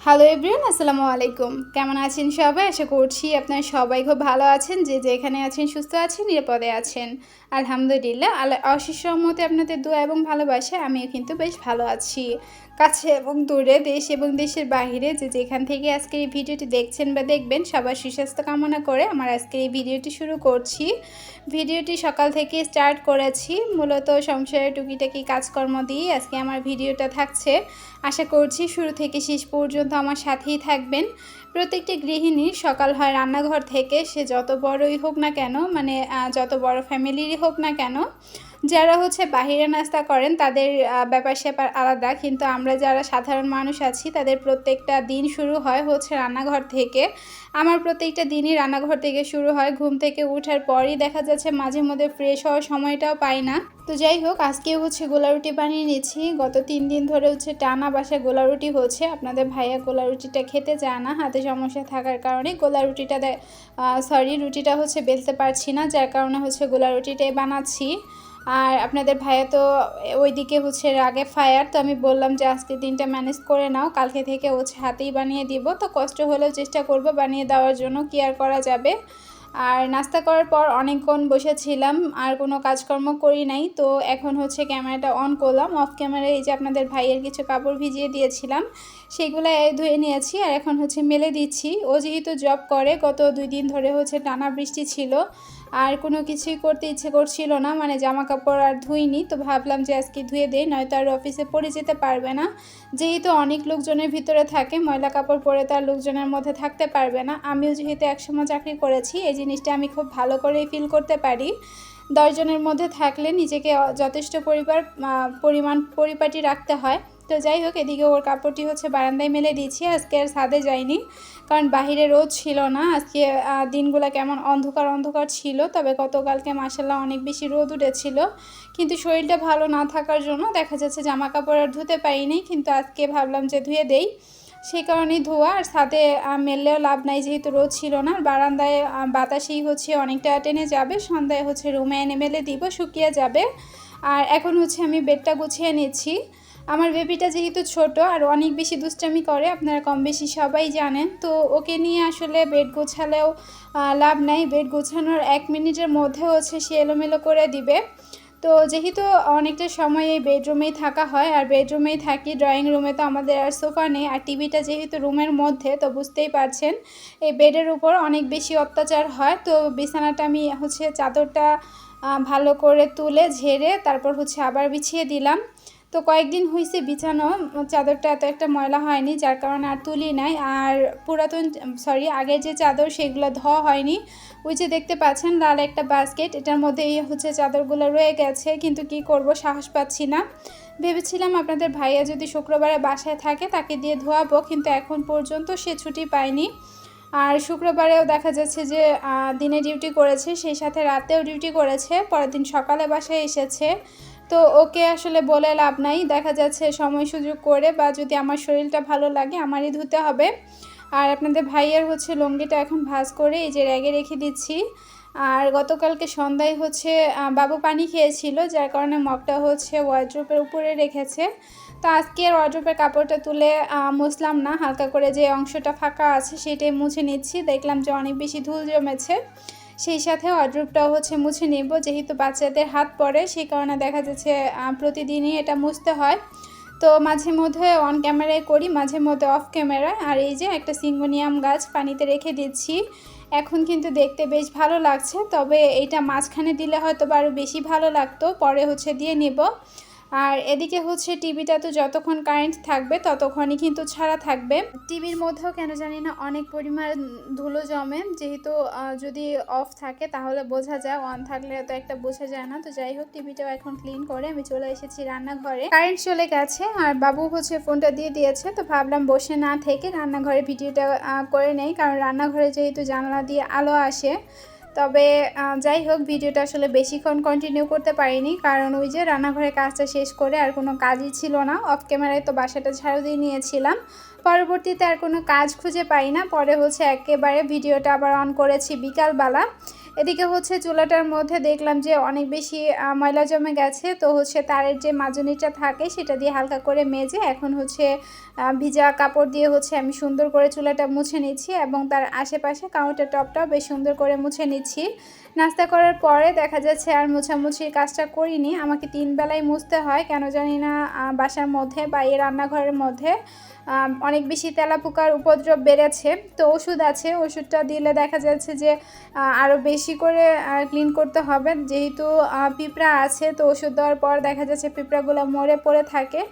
Hello everyone, আসসালামু আলাইকুম। কেমন আছেন সবাই? আশা করছি আপনারা সবাই খুব ভালো আছেন। যে যেখানে আছেন সুস্থ আছেন, নিরাপদে আছেন। আলহামদুলিল্লাহ, আল্লাহর অশেষ রহমতে আপনাদের দোয়া এবং ভালোবাসায় আমিও কিন্তু বেশ ভালো আছি। কাছে এবং দূরে, দেশ এবং দেশের বাহিরে যে যেখান থেকে আজকের এই ভিডিওটি দেখছেন বা দেখবেন, সবার সুস্বাস্থ্য কামনা করে আমার আজকের এই ভিডিওটি শুরু করছি। ভিডিওটি সকাল থেকে স্টার্ট করেছি, মূলত সংসারের টুকিটাকি কাজকর্ম দিয়ে আজকে আমার ভিডিওটা থাকছে। আশা করছি শুরু থেকে শেষ পর্যন্ত আমার সাথেই থাকবেন। প্রত্যেকটি গৃহিণীর সকাল হয় রান্নাঘর থেকে, সে যত বড়ই হোক না কেন, মানে যত বড় ফ্যামিলিরই হোক না কেন। যারা বাহিরে নাস্তা করেন তাদের ব্যাপার স্যাপার আলাদা, কিন্তু আমরা যারা সাধারণ মানুষ আছি তাদের প্রত্যেকটা দিন শুরু হয় রান্নাঘর থেকে। আমার প্রত্যেকটা দিনই রান্নাঘর থেকে শুরু হয়। ঘুম থেকে ওঠার পরই দেখা যাচ্ছে মাঝে মধ্যে ফ্রেশ হওয়ার সময়টাও পাই না। তো যাই হোক, আজকেও গোলা রুটি বানিয়ে নিচ্ছি। গত 3 দিন ধরে টানা বাসায় গোলা রুটি হচ্ছে। আপনাদের ভাইয়া গোলা রুটিটা খেতে চায় না, হাতে সমস্যা থাকার কারণে গোলা রুটিটা রুটিটা বেলতে পারছি না, যার কারণে গোলা রুটিটাই বানাচ্ছি। আর আপনাদের ভাইয়া তো ওইদিকে রাগে ফায়ার। তো আমি বললাম যে আজকে দিনটা ম্যানেজ করে নাও, কালকে থেকে হাতেই বানিয়ে দিব। তো কষ্ট হলেও চেষ্টা করব বানিয়ে দেওয়ার জন্য, কি আর করা যাবে। আর নাস্তা করার পর অনেকক্ষণ বসেছিলাম, আর কোনো কাজকর্ম করি নাই। তো এখন ক্যামেরাটা অন করলাম। অফ ক্যামেরায় এই যে আপনাদের ভাইয়ের কিছু কাপড় ভিজিয়ে দিয়েছিলাম, সেগুলো ধুয়ে নিয়েছি আর এখন মেলে দিচ্ছি। ও যেহেতু জব করে, গত 2 দিন ধরে টানা বৃষ্টি ছিল, আর কোনো কিছুই করতে ইচ্ছে করছিল না, মানে জামা কাপড় আর ধুইনি। তো ভাবলাম যে আজকে ধুয়ে দেই, নয়তো আর অফিসে পরে যেতে পারবে না। যেহেতু অনেক লোকজনের ভিতরে থাকে, ময়লা কাপড় পরে তার লোকজনের মধ্যে থাকতে পারবে না। আমিও যেহেতু একসময় চাকরি করেছি, এই জিনিসটা আমি খুব ভালো করেই ফিল করতে পারি। 10 জনের মধ্যে থাকলে নিজেকে যথেষ্ট পরিমাণ পরিপাটি রাখতে হয়। তো যাই হোক, এদিকে ওর কাপড়টি বারান্দায় মেলে দিয়েছি। আজকে আর ছাদে যাইনি, কারণ বাহিরে রোদ ছিল না। আজকে দিনগুলো কেমন অন্ধকার অন্ধকার ছিল, তবে গতকালকে মাশাআল্লাহ অনেক বেশি রোদ উঠেছিল। কিন্তু শরীরটা ভালো না থাকার জন্য দেখা যাচ্ছে জামা কাপড় আর ধুতে পারিনি, কিন্তু আজকে ভাবলাম যে ধুয়ে দেই, সেই কারণেই ধোয়া। আর ছাদে মেললেও লাভ নাই, যেহেতু রোদ ছিল না। বারান্দায় বাতাসেই অনেকটা টেনে যাবে, সন্ধ্যায় রুমে এনে মেলে দিব, শুকিয়ে যাবে। আর এখন আমি বেডটা গুছিয়ে নিচ্ছি। আমার বেবিটা যেহেতু ছোট আর অনেক বেশি দুষ্টামি করে, আপনারা কম বেশি সবাই জানেন। তো ওকে নিয়ে আসলে বেড গোছালেও লাভ নাই। বেড গোছানোর 1 মিনিটের মধ্যে সে এলোমেলো করে দিবে। তো যেহেতু অনেকটা সময় এই বেডরুমেই থাকা হয়, আর বেডরুমেই থাকি, ড্রয়িং রুমে তো আমাদের আর সোফা নেই, আর টিভিটা যেহেতু রুমের মধ্যে, তো বুঝতেই পারছেন এই বেডের উপর অনেক বেশি অত্যাচার হয়। তো বিছানাটা আমি চাদরটা ভালো করে তুলে ঝেড়ে তারপর আবার বিছিয়ে দিলাম। তো কয়েকদিন হয়েছে বিছানো, চাদরটা এত একটা ময়লা হয়নি, যার কারণে আর তুলি নাই। আর আগের যে চাদর সেগুলো ধোয়া হয়নি। ওই যে দেখতে পাচ্ছেন লাল একটা বাস্কেট, এটার মধ্যে চাদরগুলো রয়ে গেছে, কিন্তু কি করব, সাহস পাচ্ছি না। ভেবেছিলাম আপনাদের ভাইয়া যদি শুক্রবারে বাসায় থাকে তাকে দিয়ে ধোয়াবো, কিন্তু এখন পর্যন্ত সে ছুটি পায়নি। আর শুক্রবারেও দেখা যাচ্ছে যে দিনে ডিউটি করেছে, সেই সাথে রাতেও ডিউটি করেছে, পরের দিন সকালে বাসায় এসেছে। তো ওকে আসলে বলে লাভ নাই, দেখা যাচ্ছে সময় সুযোগ করে, বা যদি আমার শরীরটা ভালো লাগে আমারই ধুতে হবে। আর আপনাদের ভাইয়ের লুঙ্গিটা এখন ভাঁজ করে এই যে র্যাগে রেখে দিচ্ছি। আর গতকালকে সন্ধ্যায় বাবু পানি খেয়েছিল, যার কারণে মগটা ওয়ার্ড্রোপের উপরে রেখেছে। তো আজকে আর ওয়ার্ড্রোপের কাপড়টা তুলে মুছলাম না, হালকা করে যে অংশটা ফাঁকা আছে সেটাই মুছে নিচ্ছি। দেখলাম যে অনেক বেশি ধুল জমেছে, সেই সাথে ওয়ার্ড্রোপটাও মুছে নেব। যেহেতু বাচ্চাদের হাত পড়ে, সেই কারণে দেখা যাচ্ছে প্রতিদিনই এটা মুছতে হয়। তো মাঝে মধ্যে অন ক্যামেরায় করি, মাঝে মধ্যে অফ ক্যামেরায়। আর এই যে একটা সিঙ্গোনিয়াম গাছ পানিতে রেখে দিচ্ছি, এখন কিন্তু দেখতে বেশ ভালো লাগছে। তবে এইটা মাঝখানে দিলে হয়তো আরও বেশি ভালো লাগতো, পরে দিয়ে নেব। আর এদিকে টিভিটা তো যতক্ষণ কারেন্ট থাকবে ততক্ষণই কিন্তু ছাড়া থাকবে। টিভির মধ্যেও কেন জানি না অনেক পরিমাণ ধুলো জমে, যেহেতু যদি অফ থাকে তাহলে বোঝা যায়, অন থাকলে তো একটা বোঝা যায় না। তো যাই হোক, টিভিটাও এখন ক্লিন করে আমি চলে এসেছি রান্নাঘরে। কারেন্ট চলে গেছে আর বাবু ফোনটা দিয়ে দিয়েছে, তো ভাবলাম বসে না থেকে রান্নাঘরে ভিডিওটা করে নেই, কারণ রান্নাঘরে যেহেতু জানলা দিয়ে আলো আসে। তবে যাই হোক, ভিডিওটা আসলে বেশিক্ষণ কন্টিনিউ করতে পারিনি, কারণ ওই যে রান্নাঘরের কাজটা শেষ করে আর কোনো কাজই ছিল না। অফ ক্যামেরায় তো বাসাটা ঝাড়ু দিয়ে নিয়েছিলাম, পরবর্তীতে আর কোনো কাজ খুঁজে পাই না। পরে একেবারে ভিডিওটা আবার অন করেছি বিকালবেলা। এদিকে হচ্ছে চুলাটার মধ্যে দেখলাম যে অনেক বেশি ময়লা জমে গেছে, তো হচ্ছে তারের যে মাজনিটা থাকে সেটা দিয়ে হালকা করে মেজে এখন হচ্ছে ভিজা কাপড় দিয়ে হচ্ছে আমি সুন্দর করে চুলাটা মুছে নিচ্ছি এবং তার আশেপাশে কাউন্টার টপটাও বেশ সুন্দর করে মুছে নিচ্ছি। নাস্তা করার পরে দেখা যাচ্ছে আর মোছামুছির কাজটা করিনি, আমাকে 3 বেলায় মুছতে হয় কেন জানি না। বাসার মধ্যে বা এই রান্নাঘরের মধ্যে অনেক বেশি তেলাপোকার উপদ্রব বেড়েছে, তো ওষুধ আছে, ওষুধটা দিলে দেখা যাচ্ছে যে আরও বেশি করে ক্লিন করতে হবে, যেহেতু পিঁপড়া আছে, তো ওষুধ দেওয়ার পর দেখা যাচ্ছে পিঁপড়াগুলো মরে পড়ে থাকে।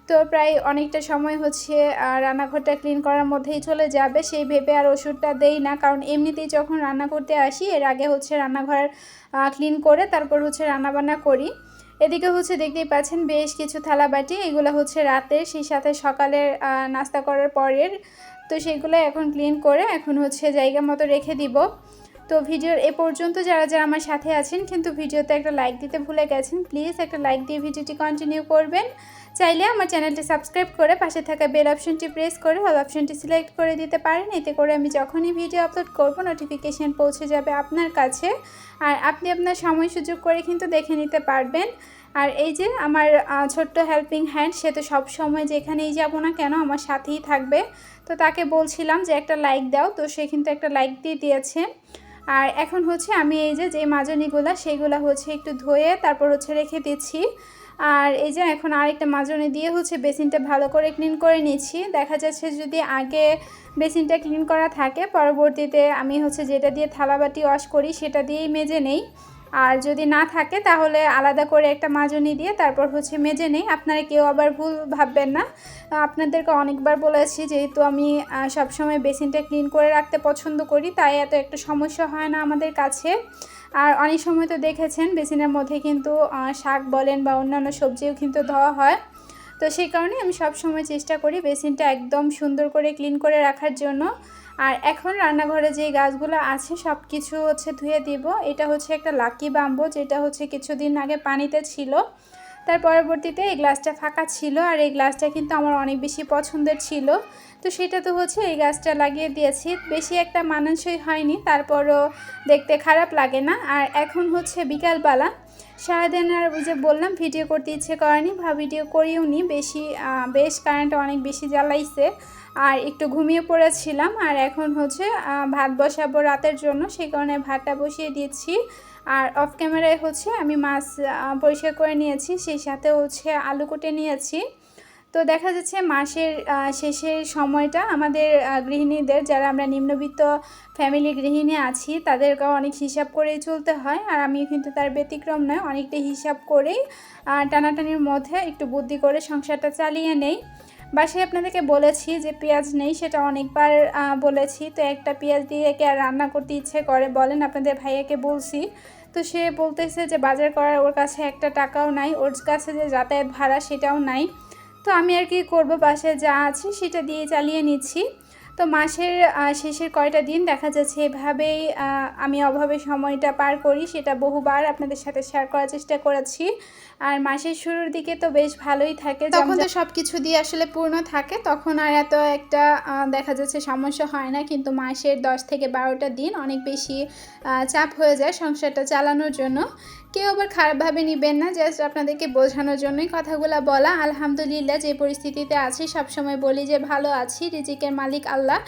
তো প্রায় অনেকটা সময় হচ্ছে রান্নাঘরটা ক্লিন করার মধ্যেই চলে যাবে, সেই ভেবে আর ওষুধটা দেই না, কারণ এমনিতেই যখন রান্না করতে আসি এর আগে হচ্ছে রান্নাঘর ক্লিন করে তারপর হচ্ছে রান্নাবান্না করি। এদিকে হচ্ছে দেখতেই পাচ্ছেন বেশ কিছু থালাবাটি, এগুলো হচ্ছে রাতের, সেই সাথে সকালের নাস্তা করার পরের, তো সেইগুলো এখন ক্লিন করে এখন হচ্ছে জায়গা মতো রেখে দিব। তো ভিডিওর এ পর্যন্ত যারা যারা আমার সাথে আছেন কিন্তু ভিডিওতে একটা লাইক দিতে ভুলে গেছেন, প্লিজ একটা লাইক দিয়ে ভিডিওটি কন্টিনিউ করবেন। চাইলে আমার চ্যানেলটি সাবস্ক্রাইব করে পাশে থাকা বেল অপশনটি প্রেস করে অল অপশনটি সিলেক্ট করে দিতে পারেন, এতে করে আমি যখনই ভিডিও আপলোড করব নোটিফিকেশান পৌঁছে যাবে আপনার কাছে, আর আপনি আপনার সময় সুযোগ করে কিন্তু দেখে নিতে পারবেন। আর এই যে আমার ছোট্ট হেল্পিং হ্যান্ড, সে তো সব সময় যেখানেই যাব না কেন আমার সাথেই থাকবে, তো তাকে বলছিলাম যে একটা লাইক দাও, তো সে কিন্তু একটা লাইক দিয়ে দিয়েছে। আর এখন হচ্ছে আমি এই যে মাজনিগুলো সেইগুলো হচ্ছে একটু ধুয়ে তারপর হচ্ছে রেখে দিচ্ছি। আর এই যে এখন আরেকটা মাজনি দিয়ে হচ্ছে বেসিনটা ভালো করে ক্লিন করে নিচ্ছি। দেখা যাচ্ছে যদি আগে বেসিনটা ক্লিন করা থাকে পরবর্তীতে আমি হচ্ছে যেটা দিয়ে থালাবাটি ওয়াশ করি সেটা দিয়েই মেজে নেই, আর যদি না থাকে তাহলে আলাদা করে একটা মাজনি দিয়ে তারপর হচ্ছে মেজে নেই। আপনারা কেউ আবার ভুল ভাববেন না, আপনাদেরকে অনেকবার বলেছি যেহেতু আমি সবসময় বেসিনটা ক্লিন করে রাখতে পছন্দ করি, তাই এত একটা সমস্যা হয় না আমাদের কাছে। আর অনেক সময় তো দেখেছেন বেসিনের মধ্যে কিন্তু শাক বলেন বা অন্যান্য সবজিও কিন্তু ধোয়া হয়, তো সেই কারণে আমি সব সময় চেষ্টা করি বেসিনটা একদম সুন্দর করে ক্লিন করে রাখার জন্য। আর এখন রান্নাঘরে যে গাছগুলো আছে সব কিছু হচ্ছে ধুয়ে দিব। এটা হচ্ছে একটা লাকি বাম্বু, যেটা হচ্ছে কিছুদিন আগে পানিতে ছিল, তার পরবর্তীতে এই গ্লাসটা ফাঁকা ছিল, আর এই গ্লাসটা কিন্তু আমার অনেক বেশি পছন্দের ছিল, তো সেটা তো হচ্ছে এই গাছটা লাগিয়ে দিয়েছি। বেশি একটা মানানসই হয়নি, তারপরও দেখতে খারাপ লাগে না। আর এখন হচ্ছে বিকালবেলা, সারাদিন আর ওই যে বললাম ভিডিও করতে ইচ্ছে করেনি বা ভিডিও করিও নি, বেশ কারেন্ট অনেক বেশি জ্বালাইছে, আর একটু ঘুমিয়ে পড়েছিলাম। আর এখন হচ্ছে ভাত বসাবো রাতের জন্য, সেই কারণে ভাতটা বসিয়ে দিচ্ছি। আর অফ ক্যামেরায় হচ্ছে আমি মাছ পরিষ্কার করে নিয়েছি, সেই সাথে হচ্ছে আলু কেটে নিয়েছি। তো দেখা যাচ্ছে মাসের শেষের সময়টা আমাদের গৃহিণীদের, যারা আমরা নিম্নবিত্ত ফ্যামিলি গৃহিণী আছি, তাদেরকেও অনেক হিসাব করেই চলতে হয়, আর আমিও কিন্তু তার ব্যতিক্রম নয়, অনেকটাই হিসাব করেই টানাটানির মধ্যে একটু বুদ্ধি করে সংসারটা চালিয়ে নেই। বাসায় আপনাদেরকে বলেছি যে পেঁয়াজ নেই, সেটা অনেকবার বলেছি, তো একটা পেঁয়াজ দিয়ে কে আর রান্না করতে ইচ্ছে করে বলেন, আপনাদের ভাইয়াকে বলছি, তো সে বলতেছে যে বাজার করার ওর কাছে একটা টাকাও নাই, ওর কাছে যে যাতায়াত ভাড়া সেটাও নাই। তো আমি আর কি করব, বাসায় যা আছে সেটা দিয়ে চালিয়ে নিচ্ছি। তো মাসের শেষের কয়টা দিন দেখা যাচ্ছে এভাবেই আমি অভাবে সময়টা পার করি, সেটা বহুবার আপনাদের সাথে শেয়ার করার চেষ্টা করেছি। আর মাসের শুরুর দিকে তো বেশ ভালোই থাকে, তখন তো সব কিছু দিয়ে আসলে পূর্ণ থাকে, তখন আর এত একটা দেখা যাচ্ছে সমস্যা হয় না, কিন্তু মাসের 10 থেকে 12টা দিন অনেক বেশি চাপ হয়ে যায় সংসারটা চালানোর জন্য। কেউ আবার খারাপভাবে নেবেন না, জাস্ট আপনাদেরকে বোঝানোর জন্যই কথাগুলো বলা। আলহামদুলিল্লাহ যে পরিস্থিতিতে আছি সবসময় বলি যে ভালো আছি, রিজিকের মালিক আল্লাহ,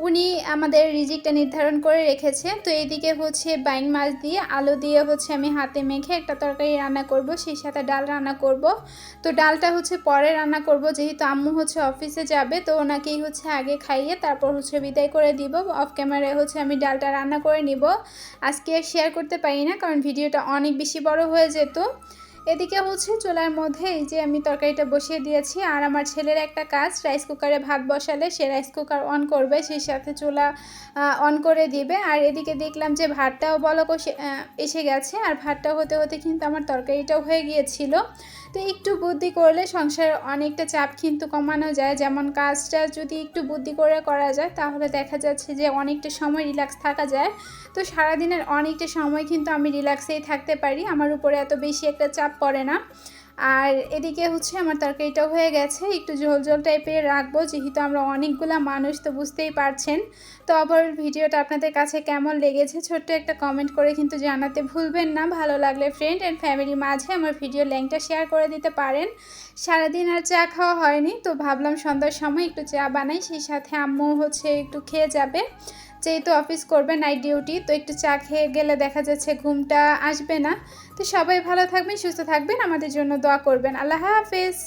উনি আমাদের রিজিকটা নির্ধারণ করে রেখেছে। তো এইদিকে হচ্ছে বাইং মাছ দিয়ে আলু দিয়ে হচ্ছে আমি হাতে মেখে একটা তরকারি রান্না করব, সেই সাথে ডাল রান্না করব। তো ডালটা হচ্ছে পরে রান্না করব, যেহেতু আম্মু হচ্ছে অফিসে যাবে, তো ওনাকেই হচ্ছে আগে খাইয়ে তারপর হচ্ছে বিদায় করে দিব। অফ ক্যামেরায় হচ্ছে আমি ডালটা রান্না করে নিব, আজকে শেয়ার করতে পারি না কারণ ভিডিওটা অনেক বেশি বড় হয়ে যেত। এদিকে হচ্ছে চুলার মধ্যে এই যে আমি তরকারিটা বসিয়ে দিয়েছি, আর আমার ছেলের একটা কাজ, রাইস কুকারে ভাত বসালে সে রাইস কুকার অন করবে, সেই সাথে চুলা অন করে দিবে। আর এদিকে দেখলাম যে ভাতটাও বলক এসে গেছে, আর ভাতটা হতে হতে কিন্তু আমার তরকারিটাও হয়ে গিয়েছিল। তো একটু বুদ্ধি করলে সংসারে অনেকটা চাপ কিন্তু কমানো যায়, যেমন কাজটা যদি একটু বুদ্ধি করে করা যায় তাহলে দেখা যাচ্ছে যে অনেকটা সময় রিল্যাক্স থাকা যায়। তো সারাদিনের অনেকটা সময় কিন্তু আমি রিল্যাক্সেই থাকতে পারি, আমার উপরে এত বেশি একটা চাপ পড়ে না। আর এদিকে হচ্ছে আমার তরকারিটাও হয়ে গেছে, একটু ঝোল ঝোল টাইপের রাখবো যেহেতু আমরা অনেকগুলা মানুষ, তো বুঝতেই পারছেন। তো আবার ভিডিওটা আপনাদের কাছে কেমন লেগেছে ছোট্ট একটা কমেন্ট করে কিন্তু জানাতে ভুলবেন না। ভালো লাগলে ফ্রেন্ড অ্যান্ড ফ্যামিলি মাঝে আমার ভিডিও লিঙ্কটা শেয়ার করে দিতে পারেন। সারাদিন আর চা খাওয়া হয়নি, তো ভাবলাম সন্ধ্যার সময় একটু চা বানাই, সেই সাথে আম্মু হচ্ছে একটু খেয়ে যাবে যেহেতু অফিস করবে নাইট ডিউটি, তো একটু চা খেয়ে গেলে দেখা যাচ্ছে ঘুমটা আসবে না। তো সবাই ভালো থাকবেন, সুস্থ থাকবেন, আমাদের জন্য দোয়া করবেন। আল্লাহ হাফেজ।